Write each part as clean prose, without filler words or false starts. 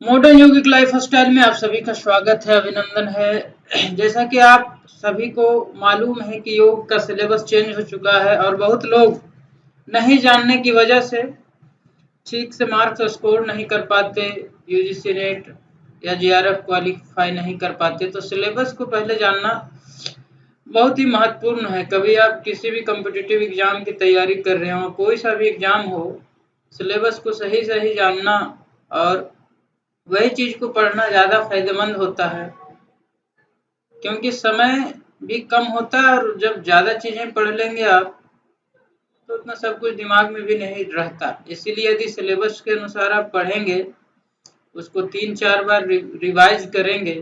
Modern योगिक life style में आप सभी का स्वागत है, अभिनंदन है। जैसा कि आप सभी को मालूम है कि योग का सिलेबस चेंज हो चुका है और बहुत लोग नहीं जानने की वजह से ठीक से मार्क्स स्कोर नहीं कर पाते, यूजीसी नेट या जीआरएफ क्वालिफाई नहीं कर पाते। तो सिलेबस को पहले जानना बहुत ही महत्वपूर्ण है। कभी आप किसी भी कॉम्पिटिटिव एग्जाम की तैयारी कर रहे हो, कोई सा भी एग्जाम हो, सिलेबस को सही सही जानना और वही चीज को पढ़ना ज्यादा फायदेमंद होता है, क्योंकि समय भी कम होता है और जब ज्यादा चीजें पढ़ लेंगे आप तो उतना सब कुछ दिमाग में भी नहीं रहता। इसीलिए यदि सिलेबस के अनुसार आप पढ़ेंगे, उसको 3-4 बार रिवाइज करेंगे,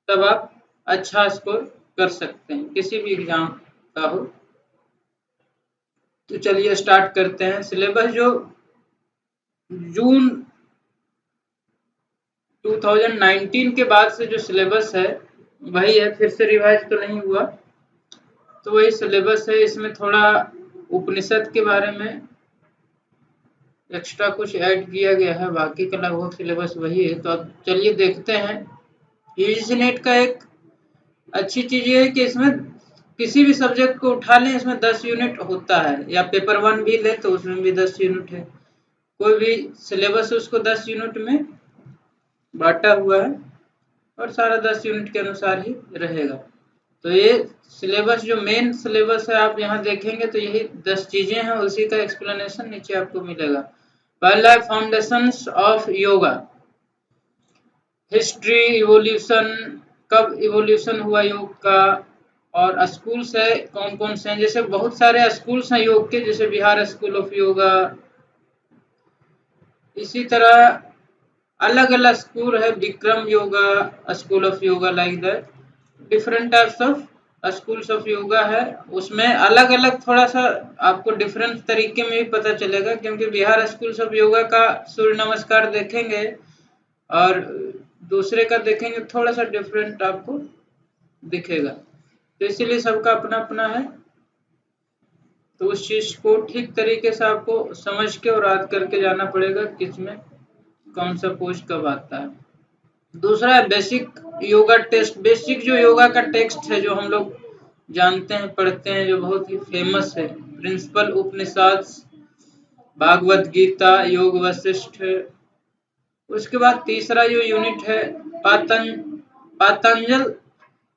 तब आप अच्छा स्कोर कर सकते हैं किसी भी एग्जाम का हो। तो चलिए स्टार्ट करते हैं। सिलेबस जो जून 2019 के बाद से जो सिलेबस है वही है, फिर से रिवाइज तो नहीं हुआ। तो वही सिलेबस है। इसमें थोड़ा उपनिषद के बारे में एक्स्ट्रा कुछ ऐड किया गया है, बाकी का लगभग सिलेबस वही है। तो अब चलिए देखते हैं। यूजीसी नेट का एक अच्छी चीज ये है कि इसमें किसी भी सब्जेक्ट को उठा लें, इसमें 10 यूनिट होता है, या पेपर 1 भी ले तो उसमें भी 10 यूनिट है। कोई भी सिलेबस उसको 10 यूनिट में बांटा हुआ है और सारा 10 यूनिट के अनुसार ही रहेगा। तो ये सिलेबस जो मेन सिलेबस है, आप यहाँ देखेंगे तो यही 10 चीजें हैं, उसी का एक्सप्लेनेशन नीचे आपको मिलेगा। पहला है foundations of yoga, history, evolution, कब इवोल्यूशन हुआ योग का, और स्कूल्स है कौन कौन से हैं। जैसे बहुत सारे स्कूल्स हैं योग के, जैसे बिहार स्कूल ऑफ योगा, इसी तरह अलग अलग स्कूल है, Vikram yoga school of yoga, like that different types of schools of yoga है। उसमें अलग अलग थोड़ा सा आपको डिफरेंट तरीके में भी पता चलेगा, क्योंकि बिहार स्कूल्स ऑफ योगा का सूर्य नमस्कार देखेंगे और दूसरे का देखेंगे, थोड़ा सा डिफरेंट आपको दिखेगा। तो इसीलिए सबका अपना अपना है, तो उस चीज को ठीक तरीके से आपको समझ के और याद करके जाना पड़ेगा किसमें कौन सा पोज कब आता है। दूसरा है बेसिक योगा टेस्ट। बेसिक जो योगा का टेक्स्ट है, जो हम लोग जानते हैं पढ़ते हैं, जो बहुत ही फेमस है, प्रिंसिपल उपनिषद, भागवत गीता, योग वशिष्ठ। उसके बाद तीसरा जो यूनिट है पातंजल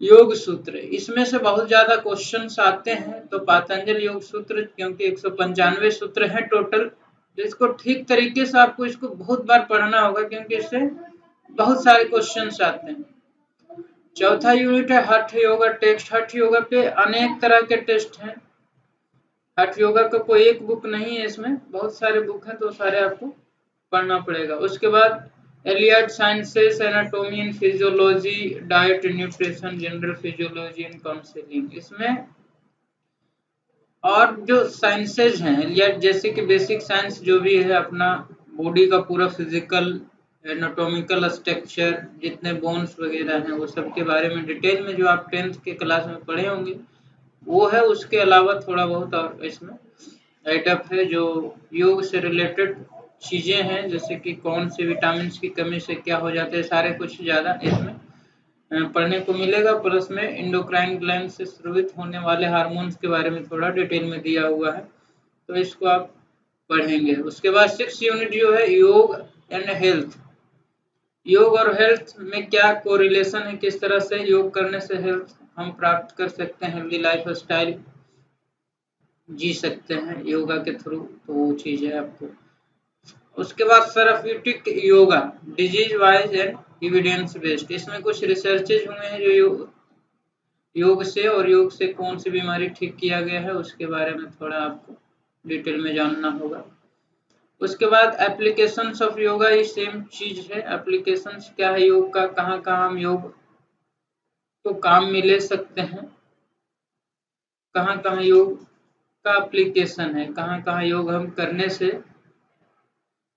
योग सूत्र। इसमें से बहुत ज्यादा क्वेश्चंस आते हैं, तो पातंजल योग सूत्र, क्योंकि 195 सूत्र हैं टोटल, तो इसको ठीक तरीके से आपको इसको बहुत बार पढ़ना होगा, क्योंकि इससे बहुत सारे क्वेश्चंस आते हैं। चौथा यूनिट है हठ योगा टेक्स्ट। हठ योगा पे अनेक तरह के टेस्ट हैं। हठ योगा का कोई एक बुक नहीं है, इसमें बहुत सारे बुक हैं, तो सारे आपको पढ़ना पड़ेगा। उसके बाद allied sciences, anatomy and physiology, diet and nutrition, general physiology and counselling. इसमें और जो साइंसेज हैं एलियड, जैसे कि बेसिक साइंस जो भी है अपना बॉडी का पूरा फिजिकल एनाटॉमिकल स्ट्रक्चर, जितने बोन्स वगैरह हैं, वो सब के बारे में डिटेल में जो आप 10th के क्लास में पढ़े होंगे वो है। उसके अलावा थोड़ा बहुत और इसमें राइटअप है, जो योग से रिलेटेड चीजें हैं, जैसे कि कौन से विटामिन की कमी से क्या हो जाता है, सारे कुछ ज्यादा इसमें पढ़ने को मिलेगा। प्लस में इंडोक्राइन ग्लैंड से स्रावित होने वाले हार्मोन्स के बारे में थोड़ा डिटेल में दिया हुआ है, तो इसको आप पढ़ेंगे। उसके बाद 6 यूनिट जो है योग एंड हेल्थ। योग और हेल्थ में क्या कोरिलेशन है, किस तरह से योग करने से हेल्थ हम प्राप्त कर सकते हैं, हेल्दी लाइफ स्टाइल जी सकते हैं योगा के थ्रू, तो वो चीज है आपको। उसके बाद therapeutic yoga, disease wise and evidence based. इसमें कुछ रिसर्चेज हुए हैं जो योग से और योग से कौन सी बीमारी ठीक किया गया है, उसके बारे में थोड़ा आपको डिटेल में जानना होगा। उसके बाद एप्लीकेशंस ऑफ योगा, ये सेम चीज है। एप्लीकेशंस क्या है योग का, कहाँ कहाँ हम योग को काम में ले सकते हैं, कहाँ कहाँ योग का एप्लीकेशन है, कहाँ कहाँ योग हम करने से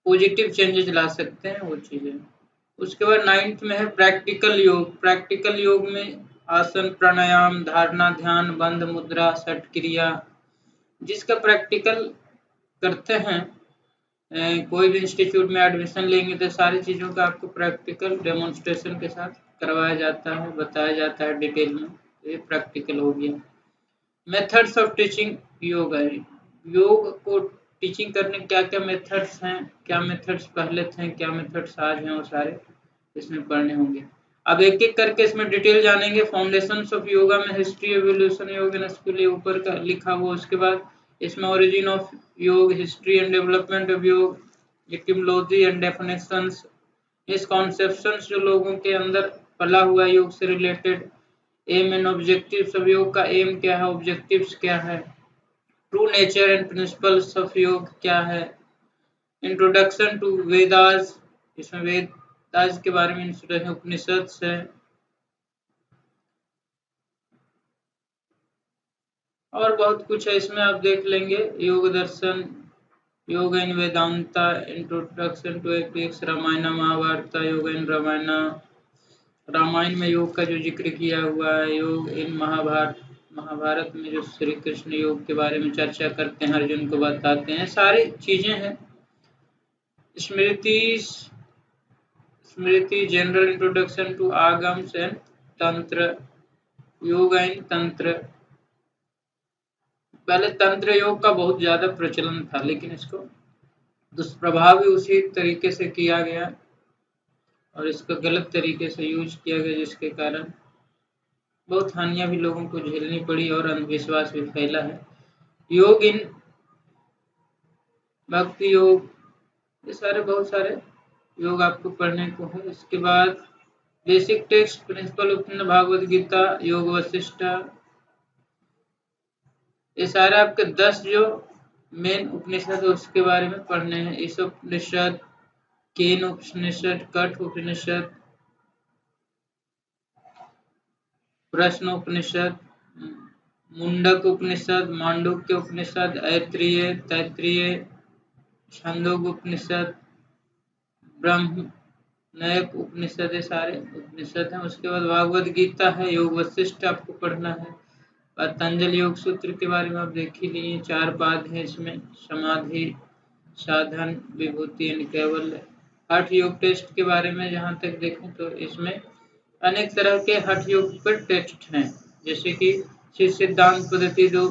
पॉजिटिव चेंजेस ला सकते हैं, वो चीजें। उसके बाद 9th में है प्रैक्टिकल योग। प्रैक्टिकल योग में आसन, प्राणायाम, धारणा, ध्यान, बंद मुद्रा, षट क्रिया, जिसका प्रैक्टिकल करते हैं कोई भी इंस्टीट्यूट में एडमिशन लेंगे तो सारी चीज़ों का आपको प्रैक्टिकल डेमोन्स्ट्रेशन के साथ करवाया जाता है, बताया जाता है डिटेल में। तो ये प्रैक्टिकल हो गया। मेथड्स ऑफ टीचिंग योग है। योग को टीचिंग करने क्या-क्या मेथड्स हैं, क्या मेथड्स पहले थे, क्या मेथड्स आज हैं, वो सारे इसमें पढ़ने होंगे। अब एक-एक करके इसमें डिटेल जानेंगे। फाउंडेशंस ऑफ योगा में history, evolution, yoga and skill ऊपर का लिखा हुआ। उसके बाद इसमें origin of yoga, history and development of yoga, etymology and definitions, misconceptions जो लोगों के अंदर पला हुआ है योग से related. Aim and objectives of yoga का एम क्या है, ऑब्जेक्टिव्स क्या है, true nature and principles of yoga क्या है, इंट्रोडक्शन टू वेदास, इसमें वेदास के बारे में इंट्रोडक्शन, उपनिषद है, और बहुत कुछ है इसमें आप देख लेंगे। Yoga darshan, yoga in Vedanta, introduction to epics, Ramayana Mahabharata, yoga in Ramayan, Ramayan में योग का जो जिक्र किया हुआ है, योग इन महाभारत में जो श्री कृष्ण योग के बारे में चर्चा करते हैं, अर्जुन को बताते हैं, सारी चीजें हैं। स्मृति जनरल इंट्रोडक्शन टू आगम्स एंड तंत्र, योग एंड तंत्र। पहले तंत्र योग का बहुत ज्यादा प्रचलन था, लेकिन इसको दुष्प्रभाव भी उसी तरीके से किया गया और इसका गलत तरीके से यूज किया गया, जिसके कारण बहुत हानियां भी लोगों को झेलनी पड़ी और अंधविश्वास भी फैला है। योग इन भक्ति योग, ये सारे बहुत सारे योग आपको पढ़ने को है। इसके बाद बेसिक टेक्स्ट, प्रिंसिपल उपनिषद, भागवत गीता, योग वशिष्ठ, ये सारे आपके 10 जो मेन उपनिषद है उसके बारे में पढ़ने हैं। इस उपनिषद, केन उपनिषद, कठ उपनिषद, प्रश्न उपनिषद, मुंडक उपनिषद, मांडुक्य उपनिषद, ऐत्रेय, तैत्तिरीय, छंदोग उपनिषद, ब्रह्मण्यक उपनिषद, ये सारे उपनिषद हैं। उसके बाद भागवत गीता है, योग वशिष्ठ आपको पढ़ना है। पतंजलि योग सूत्र के बारे में आप देख ही लिए, 4 पाद हैं इसमें, समाधि, साधन, विभूति एंड कैवल्य। हठ योग टेस्ट के बारे में जहाँ तक देखें तो इसमें अनेक तरह के हठ योग पर टेस्ट हैं, जैसे कि शिव सिद्धांत पद्धति जो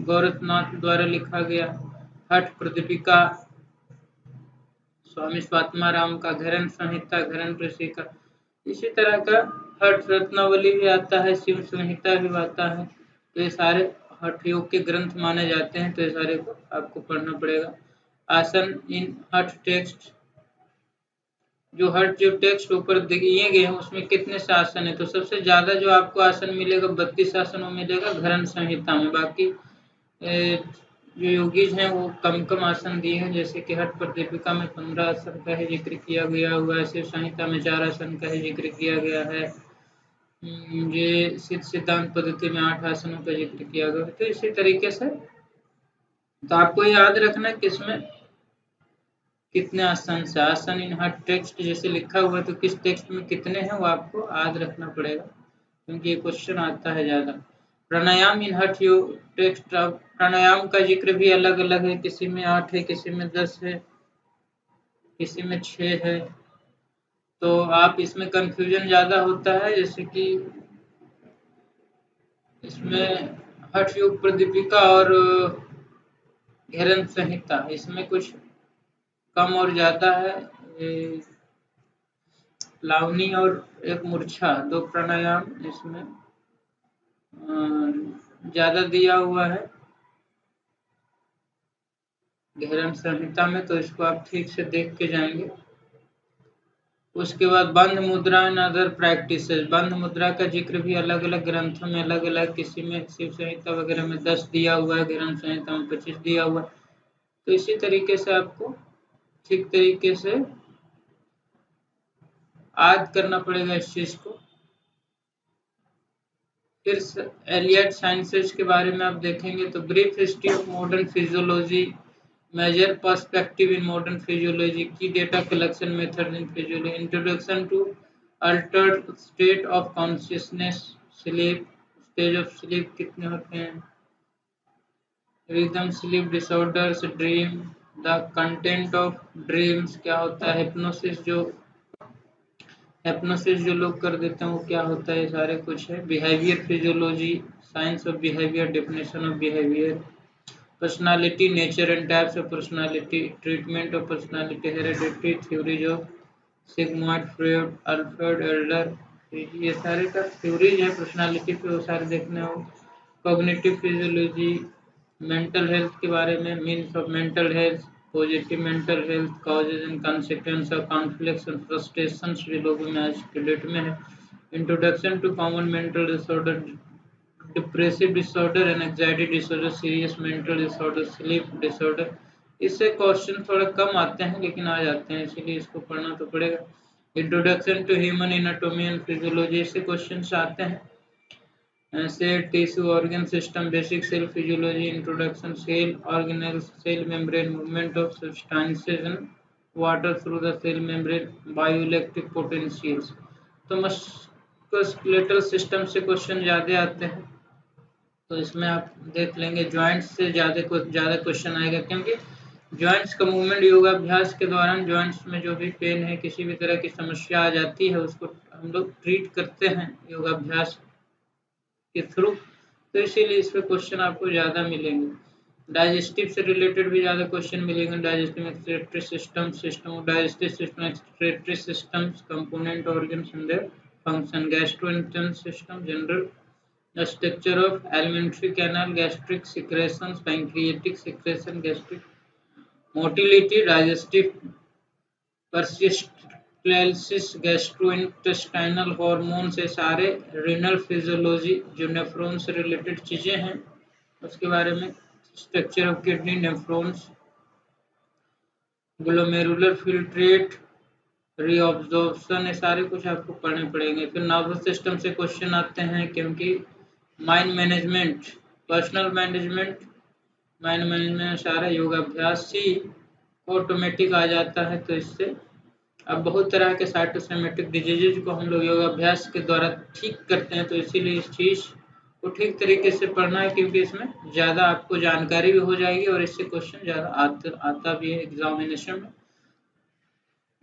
गौरखनाथ द्वारा लिखा गया, हठ प्रदीपिका, स्वामी स्वात्माराम का घरन संहिता, घरन ऋषिका, इसी तरह का हठ रत्नावली भी आता है, शिव संहिता भी आता है। तो ये सारे हठ योग के ग्रंथ माने जाते हैं, तो ये सारे को आपको पढ़ना पड़ेगा। आसन इन हठ टेक्स्ट, जो हठ जो टेक्स्ट ऊपर दिए गए हैं उसमें कितने से आसन है, तो सबसे ज्यादा जो आपको आसन मिलेगा 32 आसन मिलेगा घरन संहिता में। बाकी जो योगीज हैं वो कम कम आसन दिए हैं, जैसे कि हठ प्रदीपिका में 15 आसन का ही जिक्र किया गया हुआ है, शिव संहिता में 4 आसन का ही जिक्र किया गया है, ये सिद्धांत पद्धति में 8 आसनों का जिक्र किया गया है। तो इसी तरीके से तो आपको याद रखना है किसमें कितने आसन से, आसन इन हर टेक्स्ट जैसे लिखा हुआ है तो किस टेक्स्ट में कितने हैं वो आपको याद रखना पड़ेगा, क्योंकि ये क्वेश्चन आता है ज्यादा। प्राणायाम इन हठ योग टेक्स्ट, प्राणायाम का जिक्र भी अलग अलग है, किसी में 8 है, किसी में 10 है, किसी में 6 है। तो आप इसमें कंफ्यूजन ज्यादा होता है, जैसे कि इसमें हठ योग प्रदीपिका और घेरन संहिता, इसमें कुछ कम और ज्यादा है। लावनी और एक मूर्छा, 2 प्राणायाम इसमें ज्यादा दिया हुआ है घेरन संहिता में, तो इसको आप ठीक से देख के जाएंगे। उसके बाद बंध मुद्रा एंड अदर प्रैक्टिस, बंध मुद्रा का जिक्र भी अलग अलग ग्रंथों में अलग अलग, किसी में शिव संहिता वगैरह में 10 दिया हुआ है, घेरन संहिता में 25 दिया हुआ है। तो इसी तरीके से आपको ठीक तरीके से याद करना पड़ेगा इस चीज को। फिर एलियट साइंसेस के बारे में आप देखेंगे तो brief history of modern physiology, major perspective in modern physiology, key data collection method in physiology, introduction to altered state of consciousness, sleep, stage of sleep कितने होते हैं, rhythm sleep disorders, dream, the content of dreams क्या होता है, hypnosis जो लोग कर देते हैं वो क्या होता है, ये सारे कुछ है। Behaviour physiology, science of behaviour, definition of behaviour, personality, nature and types of personality, treatment of personality, hereditary, theories of Sigmund Freud, Alfred Adler, ये सारे का थ्योरीज है पर्सनालिटी पे, वो सारे देखने हो। कॉग्निटिव फिजियोलॉजी, मेंटल हेल्थ के बारे में, means of mental health, positive mental health, causes and consequence of conflicts and frustrations भी लोगों में आज के डेट में है। Introduction to common mental disorder, depressive disorder and anxiety disorder, serious mental disorder, sleep disorder. इससे क्वेश्चन थोड़ा कम आते हैं लेकिन आ जाते हैं, इसीलिए इसको पढ़ना तो पड़ेगा। Introduction to human anatomy and physiology से क्वेश्चन आते हैं। Cell tissue organ system, basic cell physiology, introduction, cell organelles, cell membrane, movement of substances in water through the cell membrane, bioelectric potentials. तो मस्कुलोस्केलेटल सिस्टम से question ज़्यादा आते हैं, तो इसमें आप देख लेंगे जॉइंट्स से ज़्यादा क्वेश्चन आएगा, क्योंकि जॉइंट्स का मूवमेंट योगाभ्यास के दौरान जॉइंट्स में जो भी पेन है, किसी भी तरह की समस्या आ जाती है, उसको हम लोग ट्रीट करते हैं योगाभ्यास के थ्रू, तो इसीलिए इस पे क्वेश्चन आपको ज़्यादा मिलेंगे। डाइजेस्टिव से रिलेटेड भी ज़्यादा क्वेश्चन मिलेंगे। Digestive excretory system, system of digestive system, excretory systems, component organs and their function, gastrointestinal system, general the structure of alimentary canal, gastric secretions, pancreatic secretion, gastric motility, digestive peristalsis, gastrointestinal hormones, ये सारे renal physiology जो nephron से related चीजें हैं उसके बारे में, structure of kidney, nephrons, glomerular filtrate, reabsorption, ये सारे कुछ आपको पढ़ने पड़ेंगे। फिर नर्वस सिस्टम से क्वेश्चन आते हैं, क्योंकि माइंड मैनेजमेंट, पर्सनल मैनेजमेंट सारा योगाभ्यास ही ऑटोमेटिक आ जाता है, तो इससे अब बहुत तरह के साइटोसोमेटिक डिजीजेज को हम लोग योगाभ्यास के द्वारा ठीक करते हैं, तो इसीलिए इस चीज़ को ठीक तरीके से पढ़ना है, क्योंकि इसमें ज़्यादा आपको जानकारी भी हो जाएगी और इससे क्वेश्चन ज़्यादा आता भी है एग्जामिनेशन में।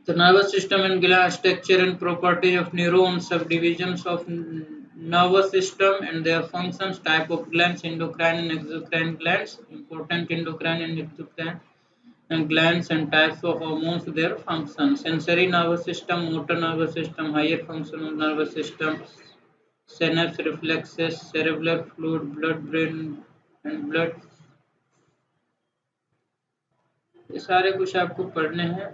The nervous system and gland structure and properties of neurons, subdivisions of nervous system and their functions, type of glands, endocrine and exocrine glands, important endocrine and exocrine glands and types of hormones, their functions, sensory nervous system, motor nervous system, higher functional nervous system, synapse, reflexes, cerebral fluid, blood, brain and blood, ये सारे कुछ आपको पढ़ने हैं।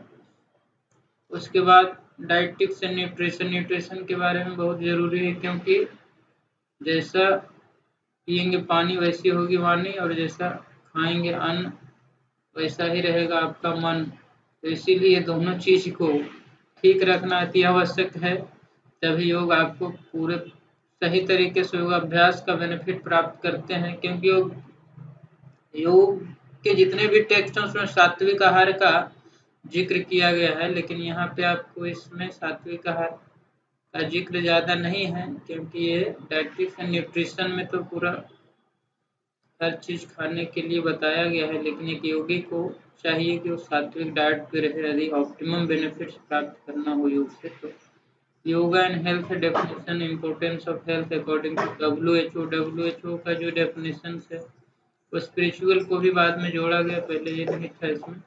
उसके बाद dietetics and nutrition के बारे में बहुत ज़रूरी है, क्योंकि जैसा पिएंगे पानी वैसी होगी वाणी, और जैसा खाएंगे अन्न वैसा ही रहेगा आपका मन, तो इसीलिए दोनों चीज़ को ठीक रखना अति आवश्यक है, तभी योग आपको पूरे सही तरीके से योगाभ्यास का बेनिफिट प्राप्त करते हैं। क्योंकि योग के जितने भी टेक्स्ट हैं उसमें सात्विक आहार का जिक्र किया गया है, लेकिन यहाँ पे आपको इसमें सात्विक आहार का जिक्र ज़्यादा नहीं है, क्योंकि ये डाइटिक्स एंड न्यूट्रिशन में तो पूरा हर चीज़ खाने के लिए बताया गया है, लेकिन एक योगी को चाहिए कि वो सात्विक डाइट पे रहे यदि ऑप्टिमम बेनिफिट्स प्राप्त करना हो योग से। तो yoga and health definition, importance of health according to WHO का जो डेफिनेशन है वो स्पिरिचुअल को भी बाद में जोड़ा गया, पहले ये नहीं था इसमें।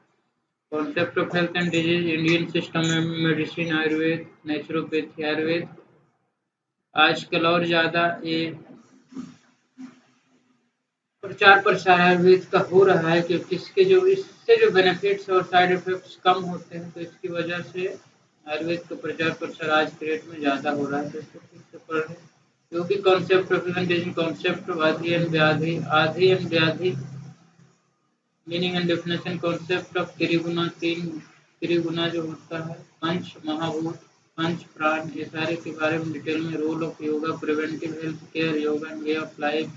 Concept of health and disease, Indian system में मेडिसिन, आयुर्वेद, नेचुरोपैथी, आयुर्वेद आजकल और ज़्यादा ये प्रचार प्रसार आयुर्वेद का हो रहा है, क्योंकि इसके जो इससे जो बेनिफिट्स और साइड इफेक्ट्स कम होते हैं, तो इसकी वजह से आयुर्वेद का प्रचार प्रसार आज के डेट में ज़्यादा हो रहा है, तो इसको ठीक से पढ़ रहे। क्योंकि concept of presentation, concept of aadhi and vyadhi, meaning and definition, concept of triguna जो होता है, पंच महाभूत, पंच प्राण, ये सारे के बारे में डिटेल में। Role of yoga, preventive health care, yoga and way of life,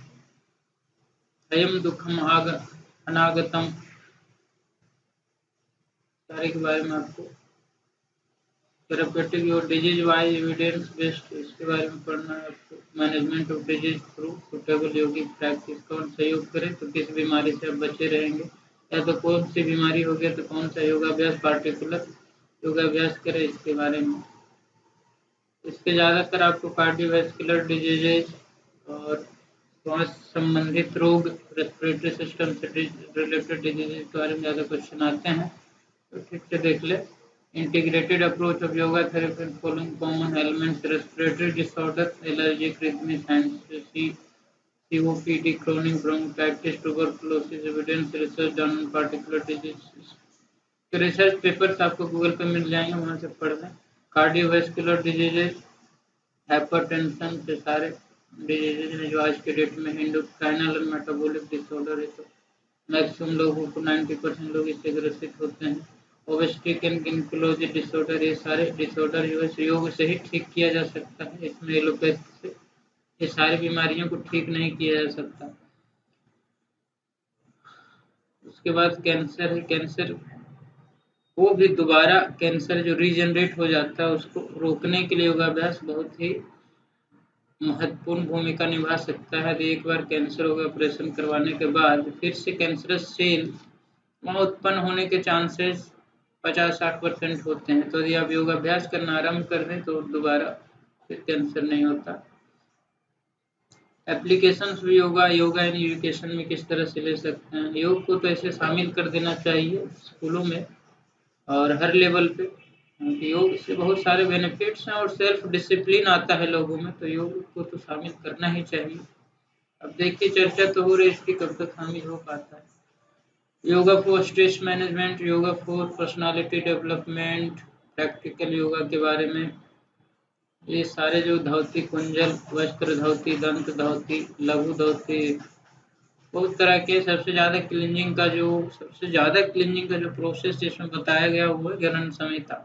अयम दुखम अनागतम, सारे के बारे में आपको। थेरेपेटिक और डिजीज वाइज एविडेंस बेस्ड, इसके बारे में पढ़ना है आपको। Management of disease through suitable yogic practice, कौन सा योग करें तो किस बीमारी से आप बचे रहेंगे, या तो कौन सी बीमारी हो गया तो कौन सा योगाभ्यास पार्टिकुलर योगाभ्यास करें इसके बारे में। इसके ज़्यादातर आपको कार्डियोवैस्कुलर डिजीजेज और श्वास संबंधित रोग, रेस्पिरेटरी सिस्टम से रिलेटेड डिजीजेज के बारे में ज़्यादा क्वेश्चन आते हैं, तो ठीक से देख ले। Integrated approach of yoga therapy following common elements, respiratory disorder, allergic rhythmic and COPD, chronic bronchitis, tuberculosis, evidence research done on particular diseases। तो रिसर्च पेपर्स आपको गूगल पे मिल जाएंगे, वहाँ से पढ़ लें। कार्डियोवैस्कुलर डिजीजेज, हाइपरटेंशन से सारे डिजीजेज हैं जो आज के डेट में एंडोक्राइनल और मेटाबॉलिक डिसऑर्डर है, तो मैक्सिमम लोगों को 90% लोग इससे ग्रसित होते हैं। ओबेसिटी एंड गिनकोलॉजी डिसऑर्डर, ये सारे डिसऑर्डर जो है योग से ही ठीक किया जा सकता है, इसमें एलोपैथी से ये सारी बीमारियों को ठीक नहीं किया जा सकता। उसके बाद कैंसर है, कैंसर वो भी दोबारा कैंसर जो रीजनरेट हो जाता है उसको रोकने के लिए योगाभ्यास बहुत ही महत्वपूर्ण भूमिका निभा सकता है। एक बार कैंसर हो गया, ऑपरेशन करवाने के बाद फिर से कैंसरस सेल वहाँ उत्पन्न होने के चांसेस 50-60% होते हैं, तो यदि आप योगाभ्यास करना आरंभ कर दें तो दोबारा फिर कैंसर नहीं होता। एप्लीकेशंस भी योगा इन एजुकेशन में किस तरह से ले सकते हैं। योग को तो ऐसे शामिल कर देना चाहिए स्कूलों में और हर लेवल पे, क्योंकि योग से बहुत सारे बेनिफिट्स हैं और सेल्फ डिसिप्लिन आता है लोगों में, तो योग को तो शामिल करना ही चाहिए। अब देखिए चर्चा तो हो रही है इसकी, कब तक शामिल हो पाता है। Yoga for stress management, yoga for personality development, practical yoga के बारे में ये सारे जो धोती, कुंजल, वस्त्र धोती, दंत धोती, लघु धोती, बहुत तरह के सबसे ज़्यादा क्लींजिंग का जो प्रोसेस जिसमें बताया गया वो है गणन संहिता,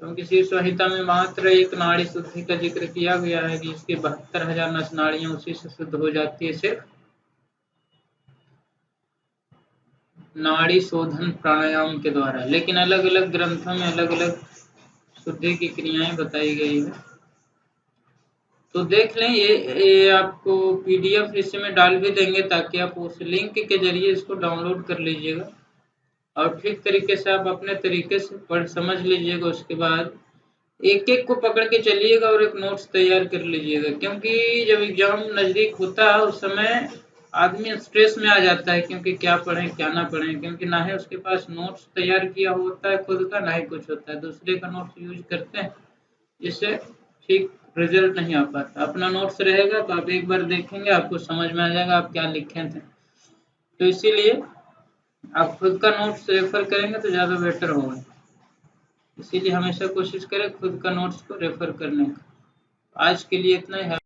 क्योंकि शीर्ष संहिता में मात्र एक नाड़ी शुद्धि का जिक्र किया गया है कि इसकी 72,000 नस नाड़ियां उसी से शुद्ध हो जाती है, सिर्फ नाड़ी शोधन प्राणायाम के द्वारा। लेकिन अलग अलग ग्रंथों में अलग अलग शुद्धि की क्रियाएं बताई गई है, तो देख लें। ये आपको PDF इसमें डाल भी देंगे ताकि आप उस लिंक के जरिए इसको डाउनलोड कर लीजिएगा और ठीक तरीके से आप अपने तरीके से पढ़ समझ लीजिएगा। उसके बाद एक एक को पकड़ के चलिएगा और एक नोट्स तैयार कर लीजिएगा, क्योंकि जब एग्जाम नज़दीक होता है उस समय आदमी स्ट्रेस में आ जाता है, क्योंकि क्या पढ़ें क्या ना पढ़ें, क्योंकि ना ही उसके पास नोट्स तैयार किया होता है खुद का, ना ही कुछ होता है, दूसरे का नोट्स यूज करते हैं, जिससे ठीक रिजल्ट नहीं आ पाता। अपना नोट्स रहेगा तो आप एक बार देखेंगे आपको समझ में आ जाएगा आप क्या लिखे थे, तो इसीलिए आप खुद का नोट्स रेफर करेंगे तो ज़्यादा बेटर होगा। इसीलिए हमेशा कोशिश करें खुद का नोट्स को रेफर करने का। आज के लिए इतना ही है।